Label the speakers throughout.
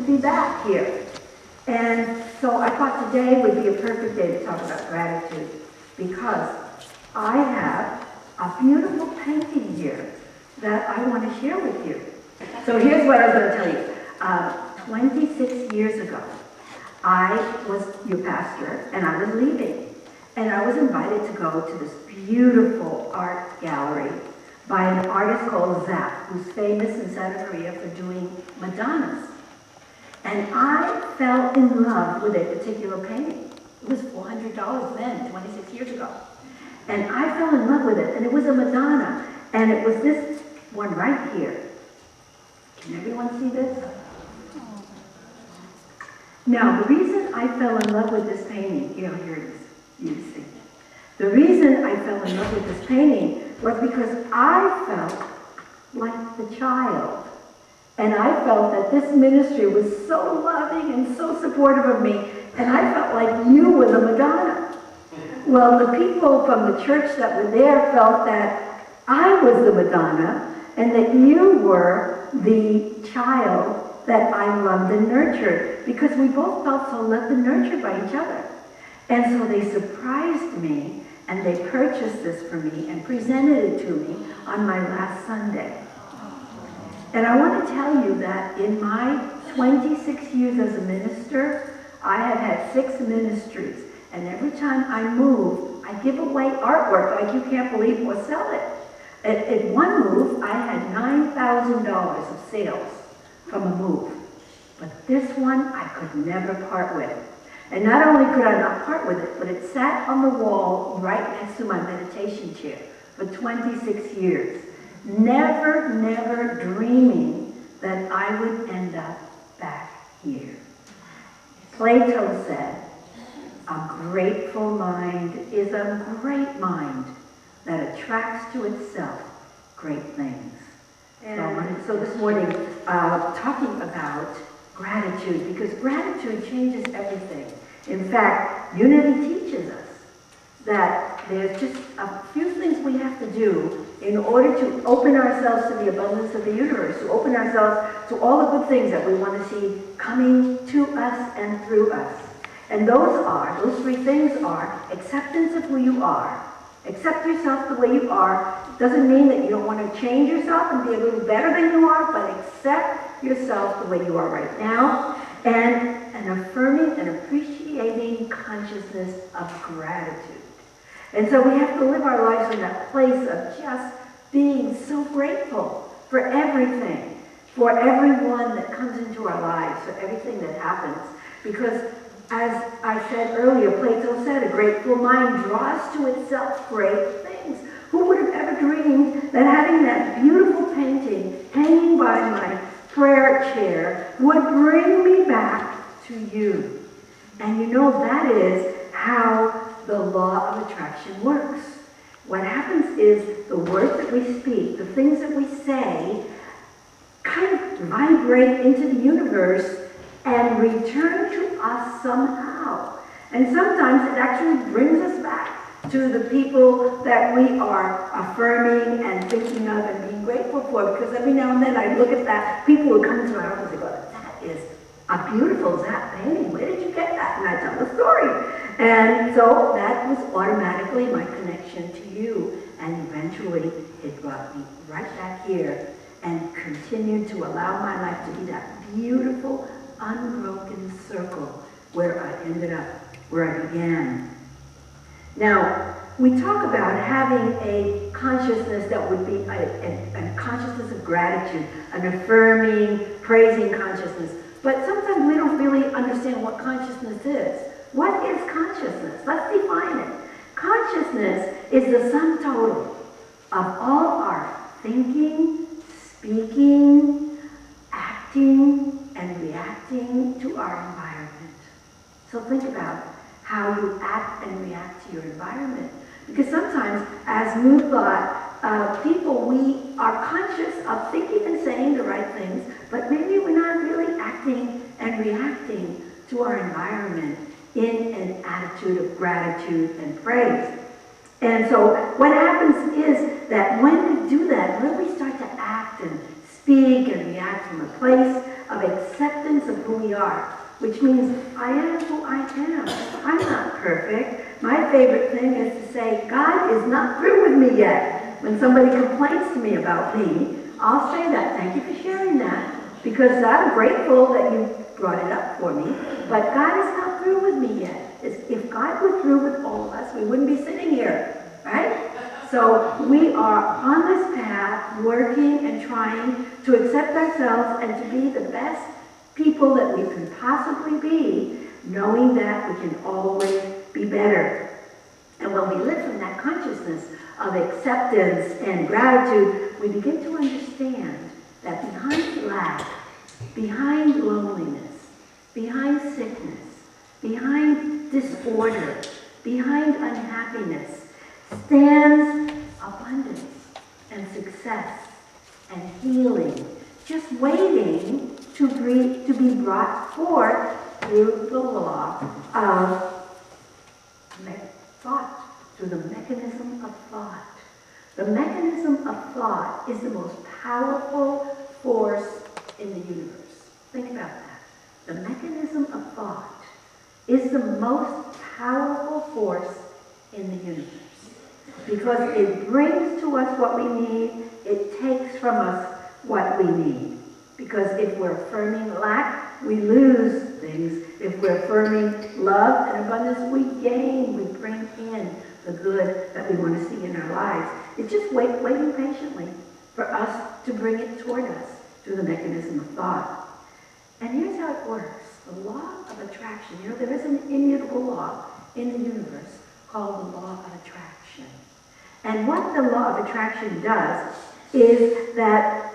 Speaker 1: be back here. And so I thought today would be a perfect day to talk about gratitude, because I have a beautiful painting here that I want to share with you. So here's what I was going to tell you. 26 years ago, I was your pastor, and I was leaving. And I was invited to go to this beautiful art gallery by an artist called Zapp, who's famous in South Korea for doing Madonnas. And I fell in love with a particular painting. It was $400 then, 26 years ago. And I fell in love with it, and it was a Madonna. And it was this one right here. Can everyone see this? Now, the reason I fell in love with this painting, here it is, you see. The reason I fell in love with this painting was because I felt like the child. And I felt that this ministry was so loving and so supportive of me, and I felt like you were the Madonna. Well, the people from the church that were there felt that I was the Madonna, and that you were the child that I loved and nurtured, because we both felt so loved and nurtured by each other. And so they surprised me, and they purchased this for me and presented it to me on my last Sunday. And I want to tell you that in my 26 years as a minister, I have had 6 ministries. And every time I move, I give away artwork like you can't believe, or sell it. At one move, I had $9,000 of sales from a move. But this one, I could never part with. And not only could I not part with it, but it sat on the wall right next to my meditation chair for 26 years. Never dreaming that I would end up back here. Plato said, a grateful mind is a great mind that attracts to itself great things. So this morning, talking about gratitude, because gratitude changes everything. In fact, Unity teaches us that there's just a few things we have to do in order to open ourselves to the abundance of the universe, to open ourselves to all the good things that we want to see coming to us and through us. And those 3 things are acceptance of who you are. Accept yourself the way you are. Doesn't mean that you don't want to change yourself and be a little better than you are, but accept yourself the way you are right now. And an affirming and appreciating consciousness of gratitude. And so we have to live our lives in that place of just being so grateful for everything, for everyone that comes into our lives, for everything that happens. Because as I said earlier, Plato said, a grateful mind draws to itself great things. Who would have ever dreamed that having that beautiful painting hanging by my prayer chair would bring me back to you? And you know, that is how the law of attraction works. What happens is the words that we speak, the things that we say, kind of vibrate into the universe and return to us somehow. And sometimes it actually brings us back to the people that we are affirming and thinking of and being grateful for. Because every now and then I look at that, people will come into my office and go, that is a beautiful Zapp painting. Where did you get that? And I tell the story. And so that was automatically my connection to you. And eventually it brought me right back here and continued to allow my life to be that beautiful, unbroken circle where I ended up, where I began. Now, we talk about having a consciousness that would be a consciousness of gratitude, an affirming, praising consciousness. But sometimes we don't really understand what consciousness is. What is consciousness? Let's define it. Consciousness is the sum total of all our thinking, speaking, acting, and reacting to our environment. So think about how you act and react to your environment. Because sometimes, as New Thought people, we are conscious of thinking and saying the right things, but maybe we're not really acting and reacting to our environment in an attitude of gratitude and praise. And so what happens is that when we do that, when we start to act and speak and react from a place of acceptance of who we are, which means I am who I am. I'm not perfect. My favorite thing is to say, God is not through with me yet. When somebody complains to me about me, I'll say that. Thank you for sharing that, because I'm grateful that you brought it up for me, but God is not through with me yet. If God were through with all of us, we wouldn't be sitting here, right? So we are on this path, working and trying to accept ourselves and to be the best people that we can possibly be, knowing that we can always be better. And when we live from that consciousness of acceptance and gratitude, we begin to understand that behind lack, behind loneliness, behind sickness, behind disorder, behind unhappiness, stands abundance and success and healing, just waiting to be brought forth through the law of thought, through the mechanism of thought. The mechanism of thought is the most powerful force in the universe. Think about that. The mechanism of thought is the most powerful force in the universe, because it brings to us what we need, it takes from us what we need. Because if we're affirming lack, we lose things. If we're affirming love and abundance, we gain, we bring in the good that we want to see in our lives. It's just waiting patiently for us to bring it toward us through the mechanism of thought. And here's how it works. The law of attraction. You know, there is an immutable law in the universe called the law of attraction. And what the law of attraction does is that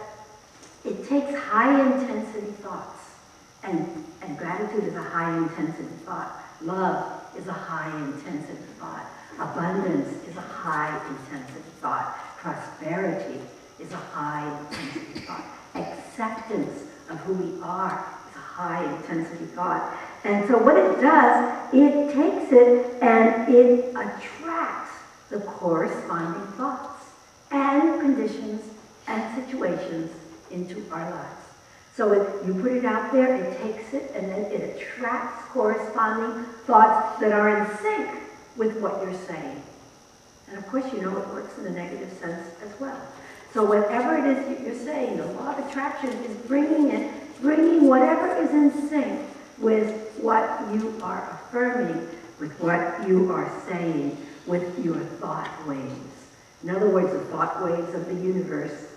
Speaker 1: it takes high-intensity thoughts. And gratitude is a high-intensity thought. Love is a high-intensity thought. Abundance is a high-intensity thought. Prosperity is a high-intensity thought. Acceptance of who we are is a high-intensity thought. And so what it does, it takes it and it attracts the corresponding thoughts and conditions and situations into our lives. So if you put it out there, it takes it, and then it attracts corresponding thoughts that are in sync with what you're saying. And of course, you know it works in a negative sense as well. So whatever it is that you're saying, the law of attraction is bringing whatever is in sync with what you are affirming, with what you are saying, with your thought waves. In other words, the thought waves of the universe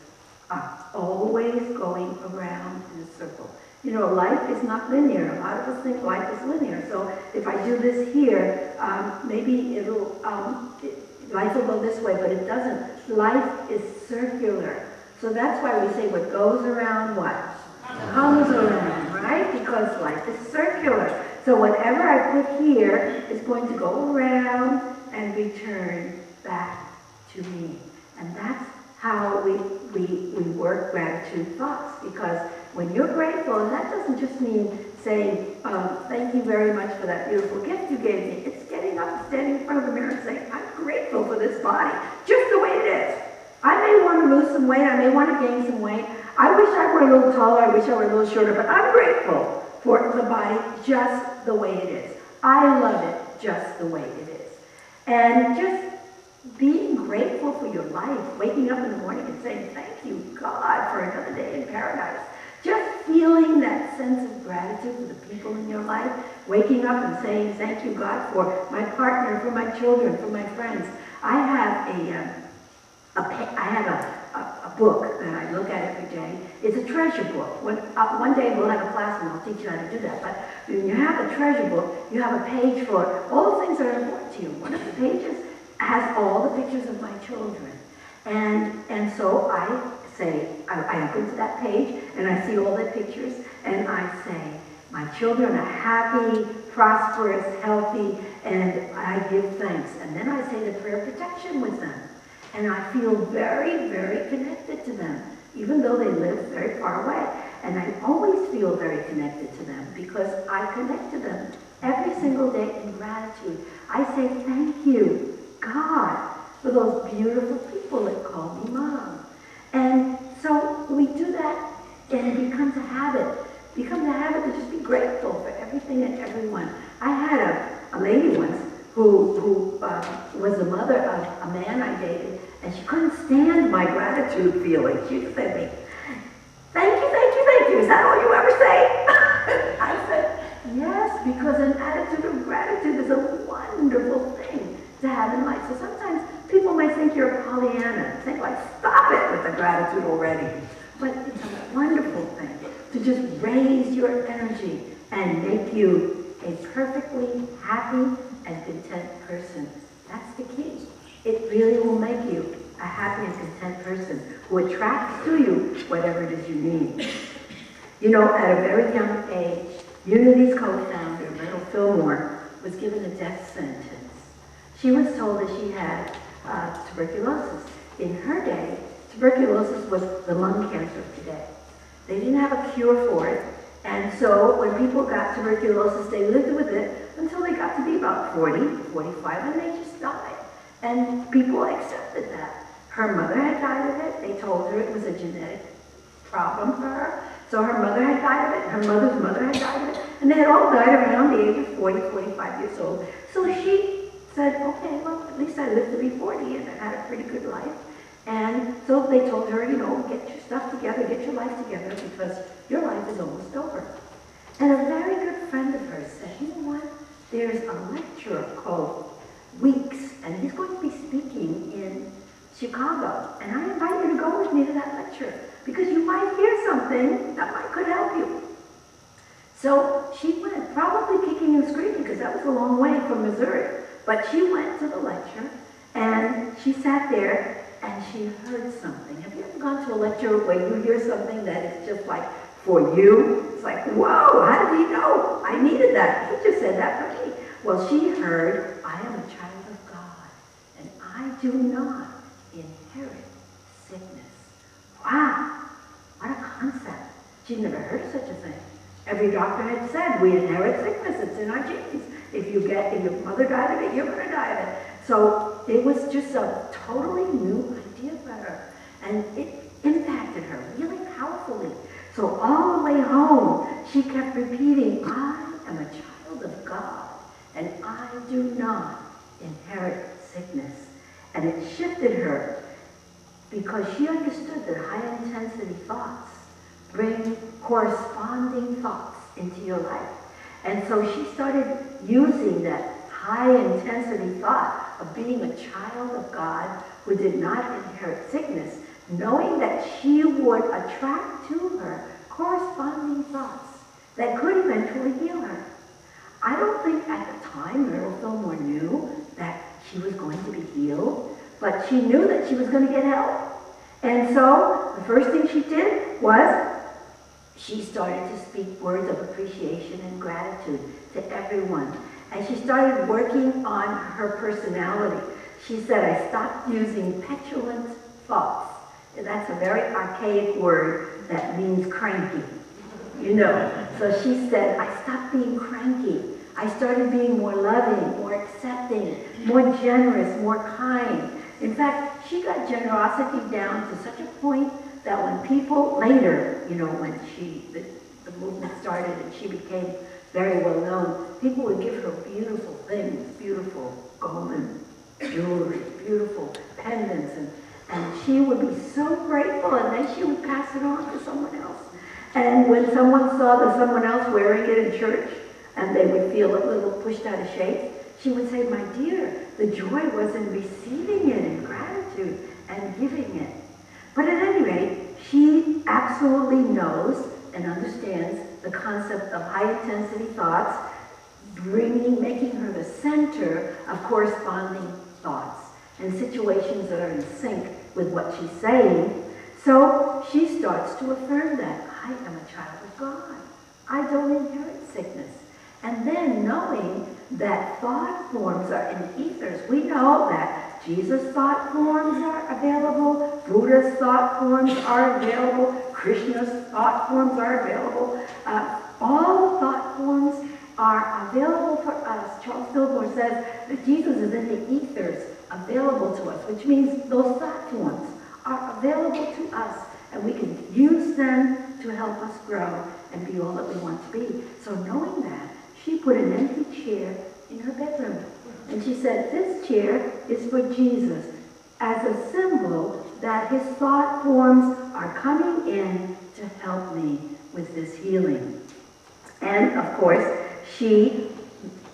Speaker 1: are always going around in a circle. You know, life is not linear. A lot of us think life is linear. So if I do this here, maybe life will go this way, but it doesn't. Life is circular. So that's why we say what goes around what? Comes around, right? Because life is circular. So whatever I put here is going to go around and return back to me. And that's how we work gratitude thoughts, because when you're grateful, and that doesn't just mean saying, thank you very much for that beautiful gift you gave me. It's getting up and standing in front of the mirror and saying, I'm grateful for this body, just the way it is. I may want to lose some weight, I may want to gain some weight. I wish I were a little taller, I wish I were a little shorter, but I'm grateful for the body just the way it is. I love it just the way it is. And just being grateful for your life, waking up in the morning and saying, thank you, God, for another day in paradise. Just feeling that sense of gratitude for the people in your life, waking up and saying, thank you, God, for my partner, for my children, for my friends. I have a book that I look at every day. It's a treasure book. One day we'll have a class and I'll teach you how to do that. But when you have a treasure book, you have a page for all the things that are important to you. One of the pages has all the pictures of my children. And so I say, I open to that page and I see all the pictures and I say, my children are happy, prosperous, healthy, and I give thanks. And then I say the prayer of protection with them. And I feel very, very connected to them, even though they live very far away. And I always feel very connected to them because I connect to them every single day in gratitude. I say thank you, God, for those beautiful people that call me Mom. And so we do that, and it becomes a habit. It becomes a habit to just be grateful gratitude feeling. She said to me, thank you, thank you, thank you. Is that all you ever say? I said, yes, because an attitude of gratitude is a wonderful thing to have in life. So sometimes people may think you're a Pollyanna, think like, stop it with the gratitude already. But it's a wonderful thing to just raise your energy and make you a perfectly happy and content person. That's the key. It really will make you a happy and content person who attracts to you whatever it is you need. You know, at a very young age, Unity's co-founder, Myrtle Fillmore, was given a death sentence. She was told that she had tuberculosis. In her day, tuberculosis was the lung cancer of today. They didn't have a cure for it, and so when people got tuberculosis, they lived with it until they got to be about 40, 45, and they just died. And people accepted that. Her mother had died of it. They told her it was a genetic problem for her. So her mother had died of it, her mother's mother had died of it, and they had all died around the age of 40, 45 years old. So she said, okay, well, at least I lived to be 40 and I had a pretty good life. And so they told her, you know, get your stuff together, get your life together, because your life is almost over. And a very good friend of hers said, you know what, there's a lecturer called Weeks, and he's going to be speaking in Chicago, and I invite you to go with me to that lecture, because you might hear something that could help you. So she went, probably kicking and screaming, because that was a long way from Missouri. But she went to the lecture, and she sat there, and she heard something. Have you ever gone to a lecture where you hear something that is just like for you? It's like, whoa, how did he know? I needed that. He just said that for me. Well, she heard, I am a child of God, and I do not inherit sickness. Wow, what a concept. She'd never heard of such a thing. Every doctor had said, we inherit sickness, it's in our genes. If your mother died of it, you're going to die of it. So it was just a totally new idea for her. And it impacted her really powerfully. So all the way home, she kept repeating, I am a child of God, and I do not inherit sickness. And it shifted her because she understood that high-intensity thoughts bring corresponding thoughts into your life. And so she started using that high-intensity thought of being a child of God who did not inherit sickness, knowing that she would attract to her corresponding thoughts that could eventually heal her. I don't think at the time Myrtle Fillmore knew that she was going to be healed, but she knew that she was going to get help. And so the first thing she did was she started to speak words of appreciation and gratitude to everyone. And she started working on her personality. She said, I stopped using petulant thoughts. And that's a very archaic word that means cranky, you know. So she said, I stopped being cranky. I started being more loving, more accepting, more generous, more kind. In fact, she got generosity down to such a point that when people later, you know, when the movement started and she became very well known, people would give her beautiful things, beautiful golden jewelry, beautiful pendants, and she would be so grateful, and then she would pass it on to someone else. And when someone saw that someone else wearing it in church, and they would feel a little pushed out of shape, she would say, my dear, the joy was in receiving it in gratitude and giving it. But at any rate, she absolutely knows and understands the concept of high-intensity thoughts, making her the center of corresponding thoughts and situations that are in sync with what she's saying. So she starts to affirm that I am a child of God. I don't inherit sickness. And then knowing that thought forms are in ethers, we know that Jesus' thought forms are available, Buddha's thought forms are available, Krishna's thought forms are available. All the thought forms are available for us. Charles Fillmore says that Jesus is in the ethers available to us, which means those thought forms are available to us, and we can use them to help us grow and be all that we want to be. So knowing that, she put an empty chair in her bedroom. And she said, this chair is for Jesus, as a symbol that his thought forms are coming in to help me with this healing. And of course, she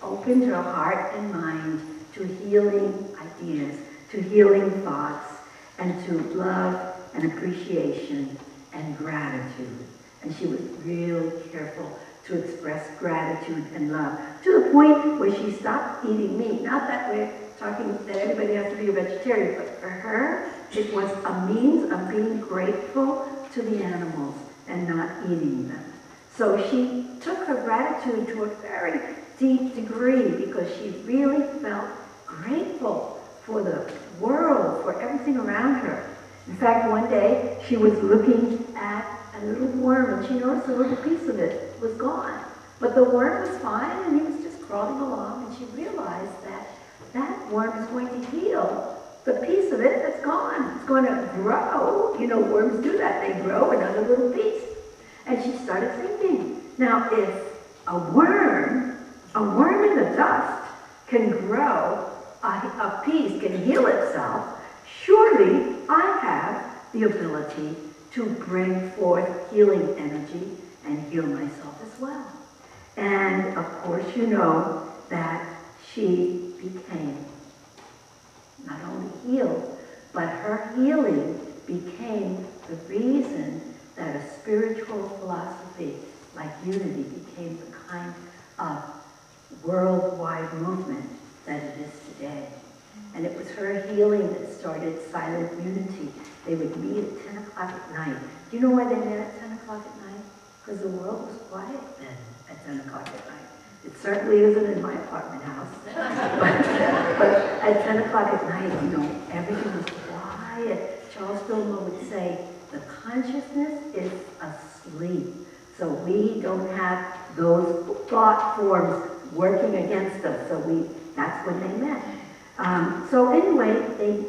Speaker 1: opened her heart and mind to healing ideas, to healing thoughts, and to love and appreciation and gratitude. And she was really careful to express gratitude and love, to the point where she stopped eating meat. Not that we're talking that everybody has to be a vegetarian, but for her, it was a means of being grateful to the animals and not eating them. So she took her gratitude to a very deep degree because she really felt grateful for the world, for everything around her. In fact, one day she was looking at a little worm and she noticed a little piece of it was gone. But the worm was fine and he was just crawling along, and she realized that that worm is going to heal the piece of it that's gone. It's going to grow. You know, worms do that. They grow another little piece. And she started thinking, now if a worm in the dust can grow a piece, can heal itself, surely I have the ability to bring forth healing energy and heal myself as well. And of course, you know that she became not only healed, but her healing became the reason that a spiritual philosophy like unity became the kind of worldwide movement that it is today. And it was her healing that started Silent Unity. They would meet at 10 o'clock at night. Do you know why they met at 10 o'clock at night? Because the world was quiet then at 10 o'clock at night. It certainly isn't in my apartment house. but at 10 o'clock at night, you know, everything was quiet. Charles Fillmore would say, the consciousness is asleep. So we don't have those thought forms working against us. So that's when they met. So anyway,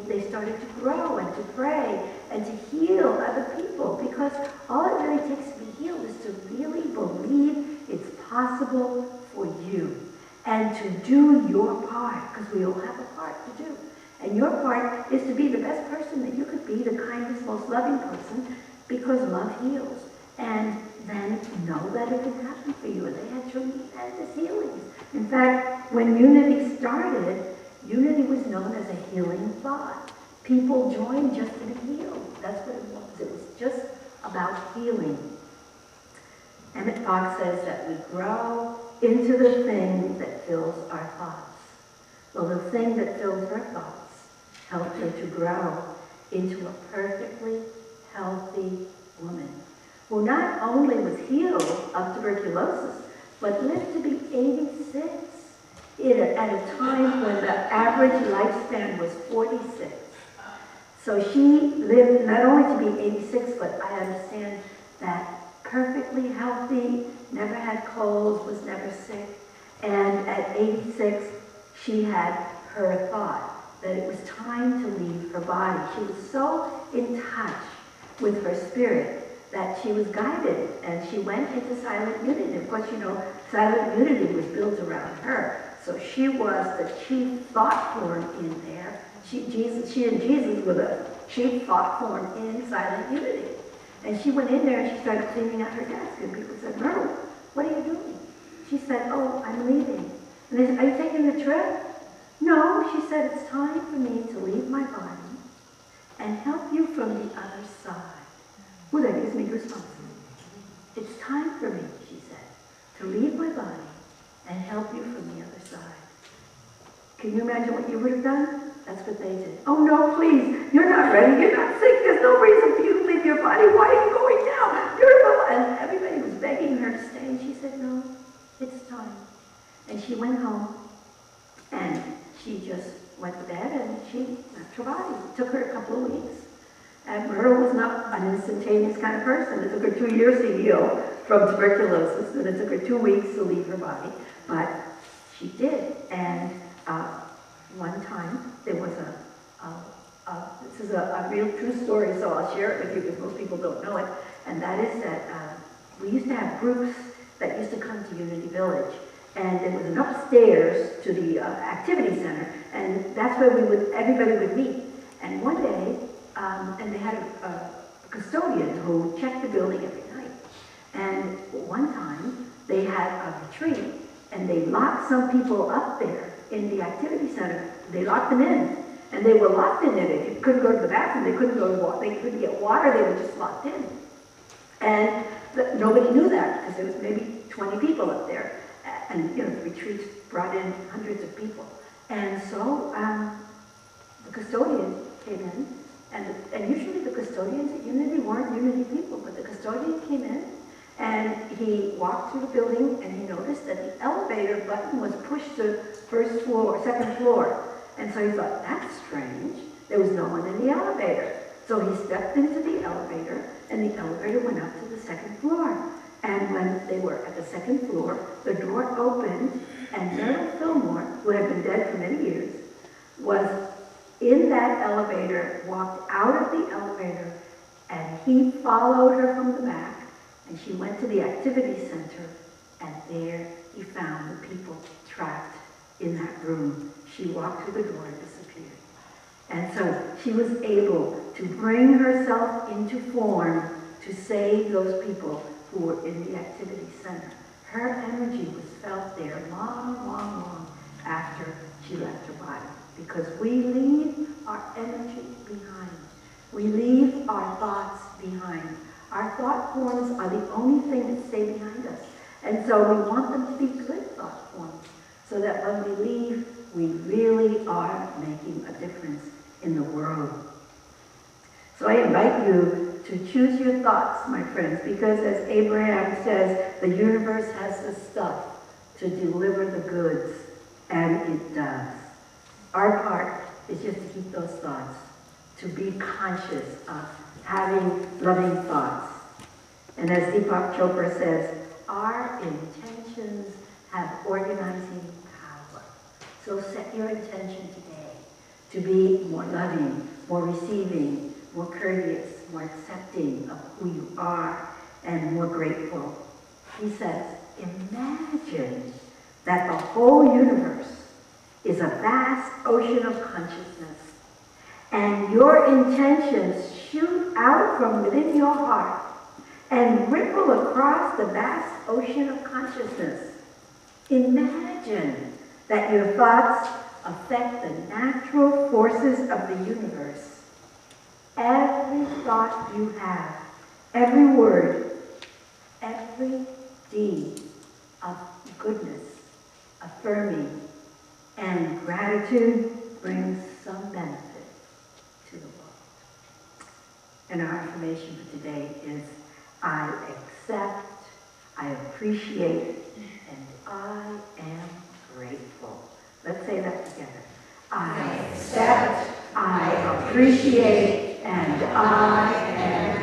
Speaker 1: they started to grow and to pray and to heal other people, because all it really takes to be healed is to really believe it's possible for you and to do your part, because we all have a part to do. And your part is to be the best person that you could be, the kindest, most loving person, because love heals. And then know that it can happen for you. And they had tremendous healings. In fact, when Unity started, Unity was known as a healing thought. People joined just to be healed. That's what it was. It was just about healing. Emmett Fox says that we grow into the thing that fills our thoughts. Well, the thing that fills her thoughts helped her to grow into a perfectly healthy woman who not only was healed of tuberculosis, but lived to be 86 at a time when the average lifespan was 46. So she lived not only to be 86, but I understand that perfectly healthy, never had colds, was never sick. And at 86, she had her thought that it was time to leave her body. She was so in touch with her spirit that she was guided, and she went into Silent Unity. Of course, you know, Silent Unity was built around her. So she was the chief thought form in there. She and Jesus were the chief thought form in Silent Unity. And she went in there and she started cleaning out her desk. And people said, Myrtle, what are you doing? She said, oh, I'm leaving. And they said, are you taking the trip? No, she said, it's time for me to leave my body and help you from the other side. Well, that gives me goosebumps. It's time for me, she said, to leave my body and help you from the other side. Can you imagine what you would have done? That's what they did. Oh no, please, you're not ready, you're not sick, there's no reason for you to leave your body. Why are you going now? And everybody was begging her to stay, and she said, no, it's time. And she went home, and she just went to bed, and she left her body. It took her a couple of weeks. And Myrtle was not an instantaneous kind of person. It took her 2 years to heal from tuberculosis, and it took her 2 weeks to leave her body. But she did. And one time, there was this is a real true story, so I'll share it with you because most people don't know it. And that is that we used to have groups that used to come to Unity Village. And there was an upstairs to the activity center, and that's where everybody would meet. And one day, and they had a custodian who checked the building every night. And one time, they had a retreat, and they locked some people up there in the activity center. They locked them in, and they were locked in there. They couldn't go to the bathroom, they couldn't go to water, they couldn't get water, they were just locked in. And nobody knew that, because there was maybe 20 people up there. And, you know, the retreats brought in hundreds of people. And so, the custodian came in, and usually the custodians at Unity weren't Unity people, but the custodian came in, and he walked through the building, and he noticed that the elevator button was pushed to first floor, second floor. And so he thought, that's strange. There was no one in the elevator. So he stepped into the elevator, and the elevator went up to the second floor. And when they were at the second floor, the door opened, and Myrtle Fillmore, who had been dead for many years, was in that elevator, walked out of the elevator, and he followed her from the back, and she went to the activity center, and there he found the people trapped in that room. She walked through the door and disappeared. And so she was able to bring herself into form to save those people who were in the activity center. Her energy was felt there long, long, long after she left her body. Because we leave our energy behind. We leave our thoughts behind. Our thought forms are the only thing that stay behind us. And so we want them to be good thought forms, so that when we leave, we really are making a difference in the world. So I invite you to choose your thoughts, my friends, because as Abraham says, the universe has the stuff to deliver the goods, and it does. Our part is just to keep those thoughts, to be conscious of having loving thoughts. And as Deepak Chopra says, our intentions have organizing power. So set your intention today to be more loving, more receiving, more courteous, more accepting of who you are, and more grateful. He says, imagine that the whole universe is a vast ocean of consciousness, and your intentions shoot out from within your heart and ripple across the vast ocean of consciousness. Imagine that your thoughts affect the natural forces of the universe. Every thought you have, every word, every deed of goodness, affirming, and gratitude brings some benefit to the world. And our affirmation for today is, I accept, I appreciate, and I am grateful. Let's say that together. I accept, I appreciate, and I am